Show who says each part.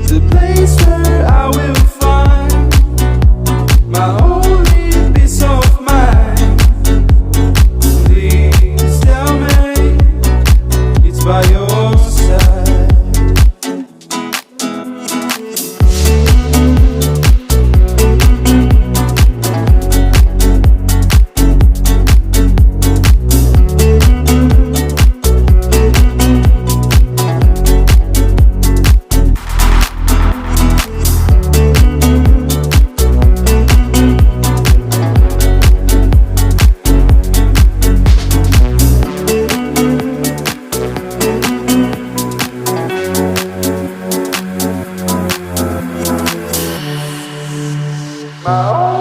Speaker 1: the place where I will find my only peace of mind. Please tell me it's by your side. My